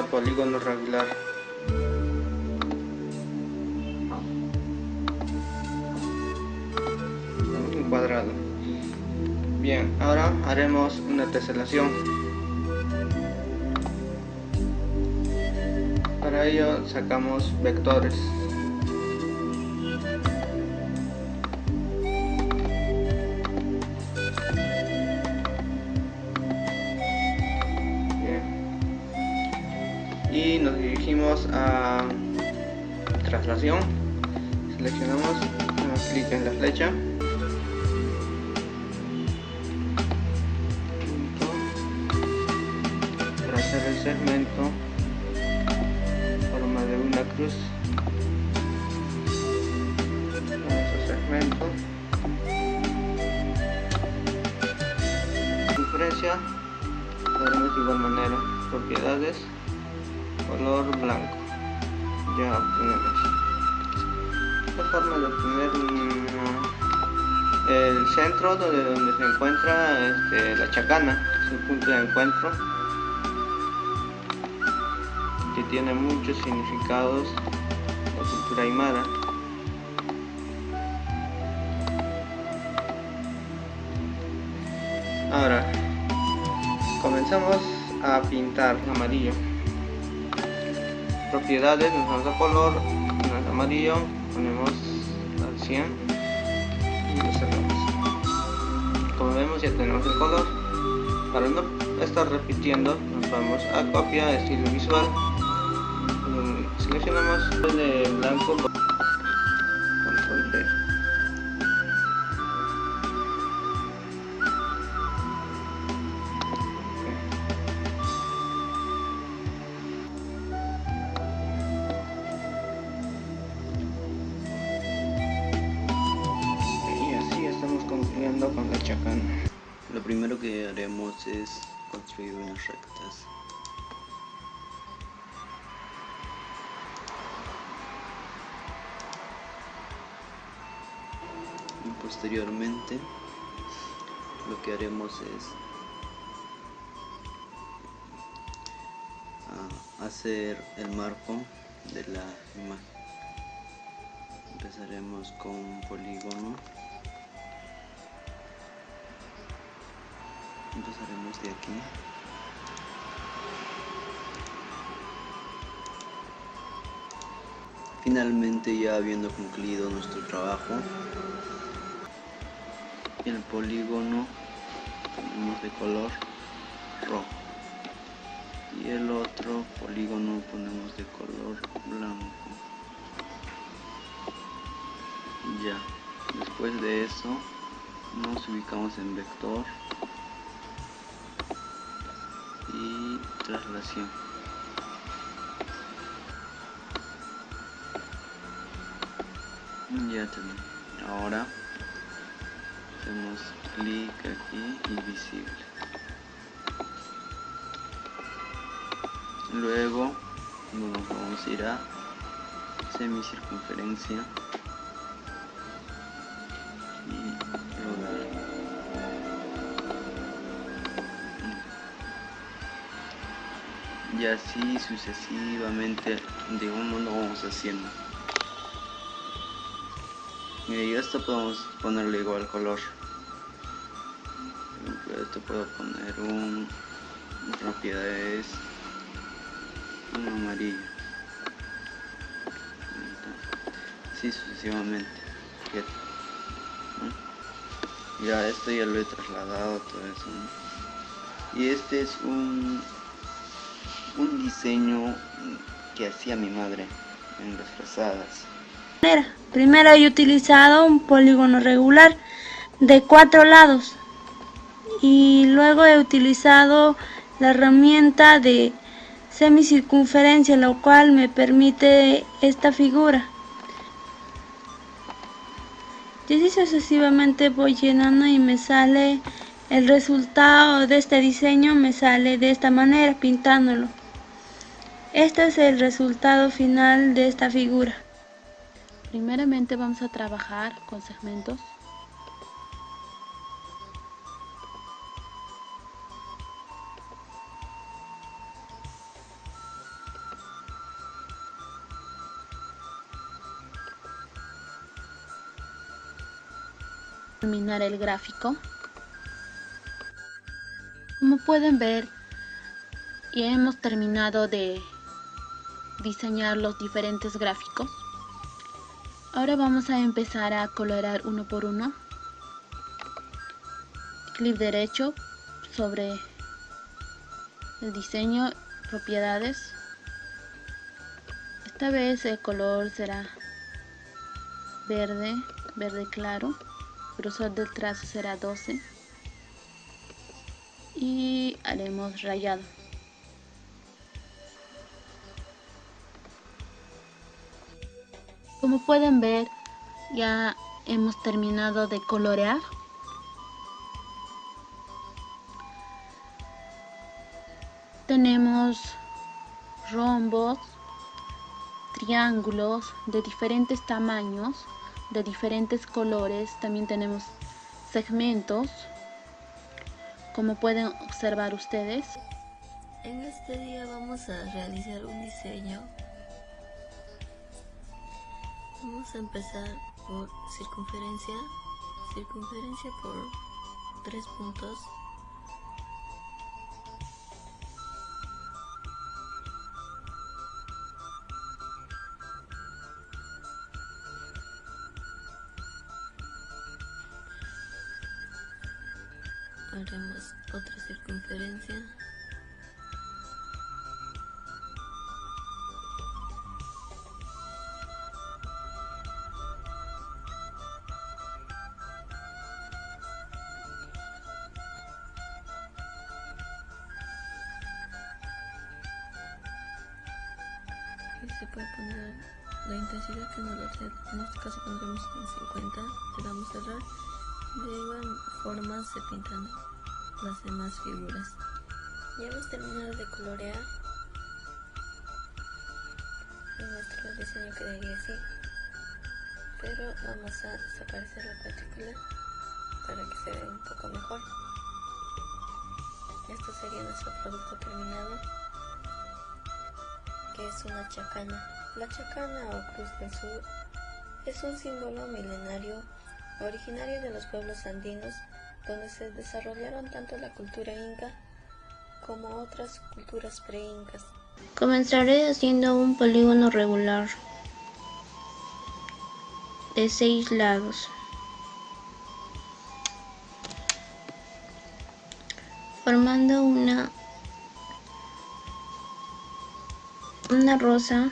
a polígono regular. Un cuadrado. Bien, ahora haremos una teselación. Para ello sacamos vectores. Y nos dirigimos a traslación. Seleccionamos, damos clic en la flecha, trazar el segmento en forma de una cruz. Vamos a segmento, diferencia, lo haremos de igual manera, propiedades, color blanco. Ya obtenemos esta forma de obtener el centro donde se encuentra la chacana, es el punto de encuentro que tiene muchos significados la cultura aymara. Ahora comenzamos a pintar amarillo. Propiedades, nos vamos a color, en amarillo, ponemos al 100 y lo cerramos. Como vemos ya tenemos el color. Para no estar repitiendo, nos vamos a copia, estilo visual, seleccionamos el de blanco, control B. Con la chacana. Lo primero que haremos es construir unas rectas. Y posteriormente lo que haremos es hacer el marco de la imagen. Empezaremos con un polígono. Empezaremos de aquí. Finalmente, ya habiendo concluido nuestro trabajo, el polígono ponemos de color rojo y el otro polígono ponemos de color blanco. Ya, después de eso nos ubicamos en vector y traslación. Ya tenemos. Ahora hacemos clic aquí y visible. Luego nos vamos a ir a semicircunferencia y rodar. Y así sucesivamente, de uno lo vamos haciendo. Y esto podemos ponerle igual color. Por ejemplo, esto puedo poner un propiedades, un amarillo, así sucesivamente. Ya esto ya lo he trasladado, todo eso, ¿no? Y este es un diseño que hacía mi madre en las frazadas. Primero he utilizado un polígono regular de 4 lados y luego he utilizado la herramienta de semicircunferencia, lo cual me permite esta figura. Y así sucesivamente voy llenando y me sale el resultado de este diseño, me sale de esta manera pintándolo. Este es el resultado final de esta figura. Primeramente vamos a trabajar con segmentos. Terminar el gráfico. Como pueden ver, ya hemos terminado de diseñar los diferentes gráficos. Ahora vamos a empezar a colorear uno por uno. Clic derecho sobre el diseño, propiedades. Esta vez el color será verde, verde claro. El grosor del trazo será 12 y haremos rayado. Como pueden ver, ya hemos terminado de colorear. Tenemos rombos, triángulos de diferentes tamaños, de diferentes colores. También tenemos segmentos, como pueden observar ustedes. En este día vamos a realizar un diseño. Vamos a empezar por circunferencia por 3 puntos. Haremos otra circunferencia. Y se puede poner la intensidad que nos lo sea. En este caso pondremos en 50, le damos a cerrar. De igual forma se pintan las demás figuras. Ya hemos terminado de colorear y nuestro diseño quedaría así, pero vamos a desaparecer la cuadrícula para que se vea un poco mejor. Esto sería nuestro producto terminado, que es una chacana. La chacana o Cruz del Sur es un símbolo milenario originario de los pueblos andinos, donde se desarrollaron tanto la cultura inca como otras culturas pre-incas. Comenzaré haciendo un polígono regular de 6 lados, formando una rosa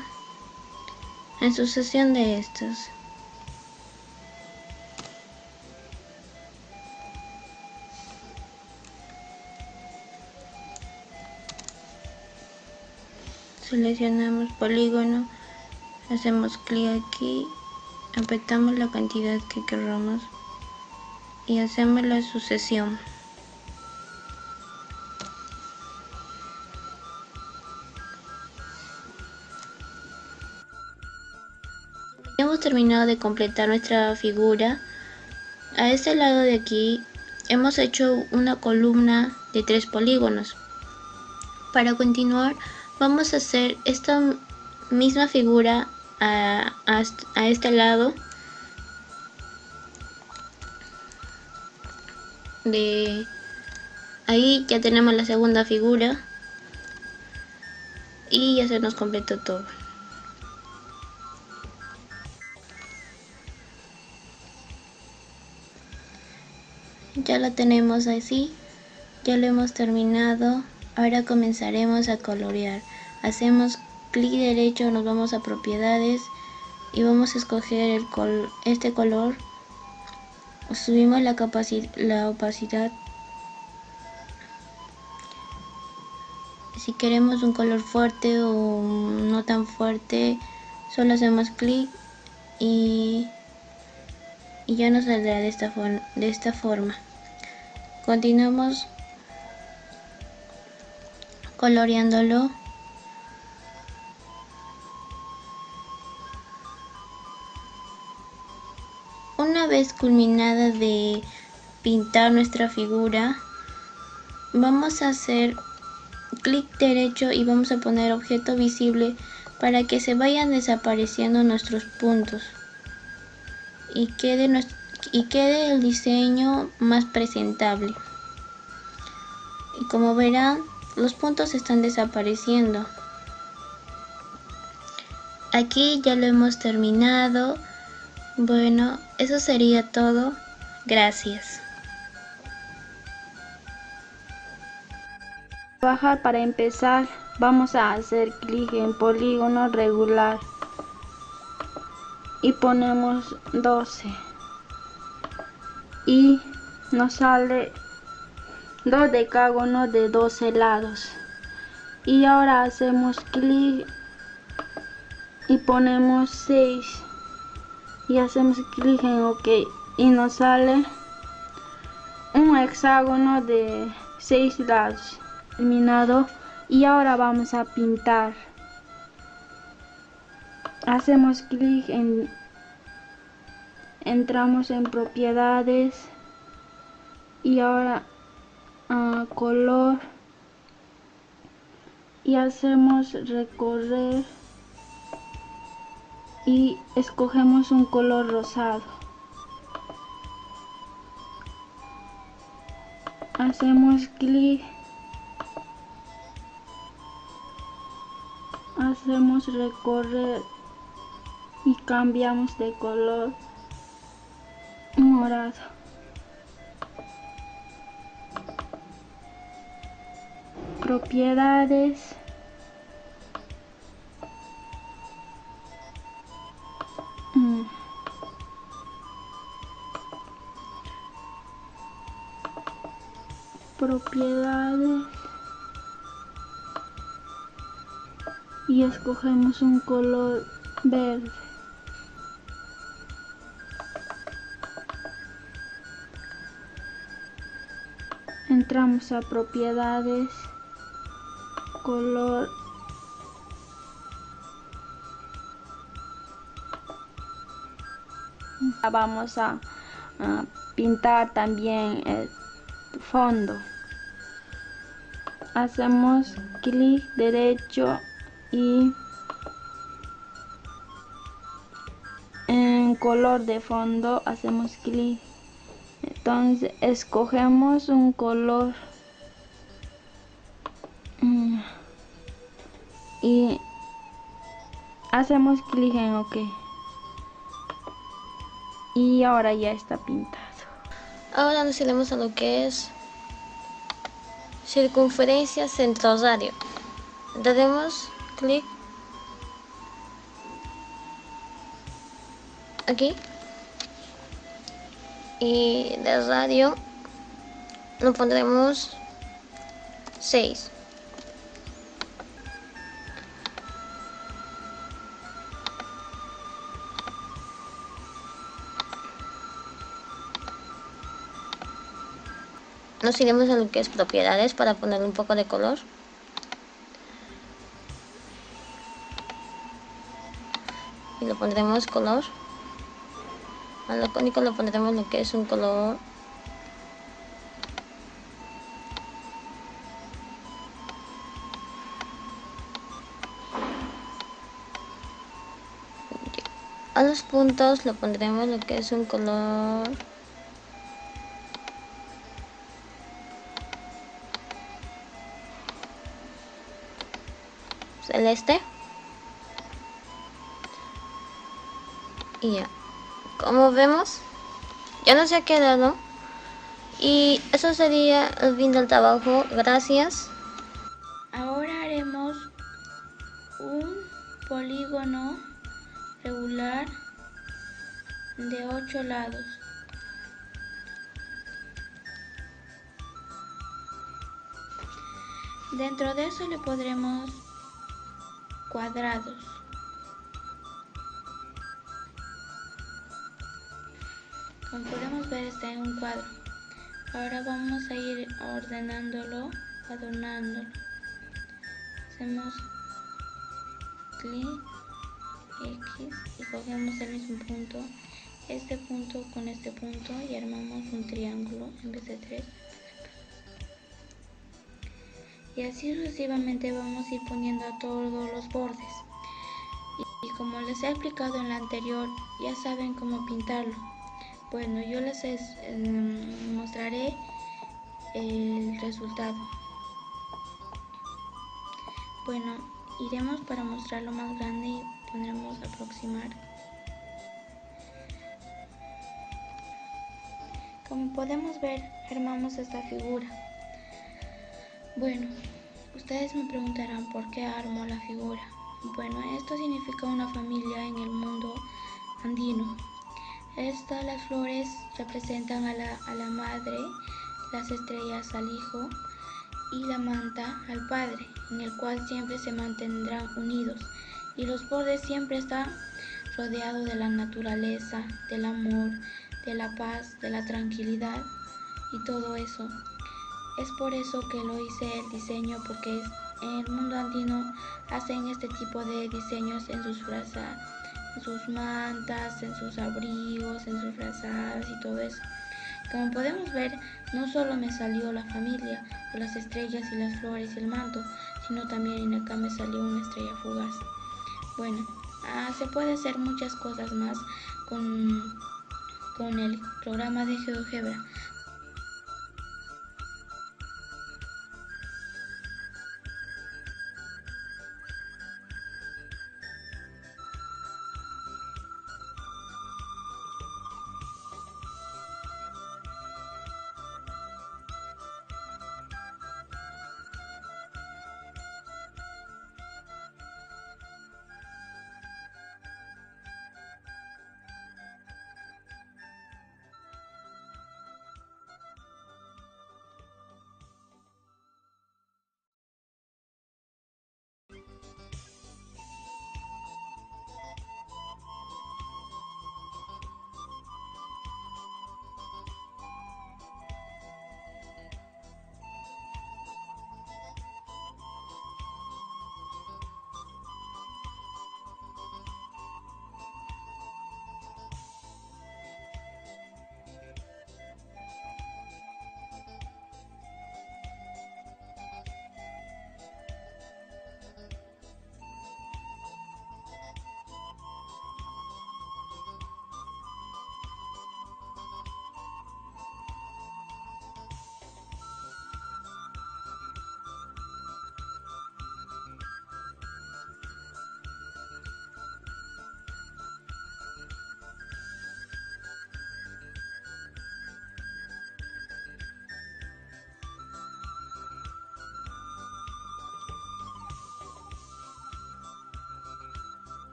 en sucesión de estas. Seleccionamos polígono, hacemos clic aquí, apretamos la cantidad que queramos y hacemos la sucesión. Ya hemos terminado de completar nuestra figura. A este lado de aquí hemos hecho una columna de 3 polígonos. Para continuar, vamos a hacer esta misma figura a este lado de ahí. Ya tenemos la segunda figura y ya se nos completó todo. Ya lo tenemos así, ya lo hemos terminado. Ahora comenzaremos a colorear. Hacemos clic derecho, nos vamos a propiedades y vamos a escoger este color. Subimos la opacidad. Si queremos un color fuerte o no tan fuerte, solo hacemos clic y ya nos saldrá de esta forma. Continuamos coloreándolo. Una vez culminada de pintar nuestra figura, vamos a hacer clic derecho y vamos a poner objeto visible para que se vayan desapareciendo nuestros puntos y quede y quede el diseño más presentable. Y como verán, los puntos están desapareciendo. Aquí ya lo hemos terminado. Bueno, eso sería todo. Gracias. Para empezar, vamos a hacer clic en polígono regular y ponemos 12 y nos sale 2 decágonos de 12 lados. Y ahora hacemos clic y ponemos 6 y hacemos clic en OK y nos sale un hexágono de 6 lados. Terminado. Y ahora vamos a pintar. Hacemos clic en, entramos en propiedades y ahora color y hacemos recorrer y escogemos un color rosado. Hacemos clic, hacemos recorrer y cambiamos de color morado. Propiedades. Propiedades. Y escogemos un color verde. Entramos a propiedades, color, vamos a pintar también el fondo. Hacemos clic derecho y en color de fondo hacemos clic. Entonces escogemos un color y hacemos clic en OK. Y ahora ya está pintado. Ahora nos iremos a lo que es circunferencia centro radio. Daremos clic aquí y de radio lo pondremos 6. Nos iremos a lo que es propiedades para poner un poco de color. Y lo pondremos color. Al lacónico le pondremos lo que es un color a los puntos le pondremos lo que es un color celeste. Y ya, como vemos, ya nos ha quedado. Y eso sería el fin del trabajo. Gracias. Ahora haremos un polígono regular de 8 lados. Dentro de eso le pondremos cuadrados. Como podemos ver, está en un cuadro. Ahora vamos a ir ordenándolo, adornándolo. Hacemos clic X y cogemos el mismo punto, este punto con este punto, y armamos un triángulo en vez de 3. Y así sucesivamente vamos a ir poniendo a todos los bordes. Y como les he explicado en la anterior, ya saben cómo pintarlo. Bueno, yo les mostraré el resultado. Bueno, iremos para mostrarlo más grande y pondremos aproximar. Como podemos ver, armamos esta figura. Bueno, ustedes me preguntarán por qué armo la figura. Bueno, esto significa una familia en el mundo andino. Las flores representan a la madre, las estrellas al hijo y la manta al padre, en el cual siempre se mantendrán unidos, y los bordes siempre están rodeados de la naturaleza, del amor, de la paz, de la tranquilidad y todo eso. Es por eso que lo hice el diseño, porque en el mundo andino hacen este tipo de diseños en sus frazadas, en sus mantas, en sus abrigos, en sus frazadas y todo eso. Como podemos ver, no solo me salió la familia, o las estrellas y las flores y el manto, sino también acá me salió una estrella fugaz. Bueno, se puede hacer muchas cosas más con el programa de GeoGebra.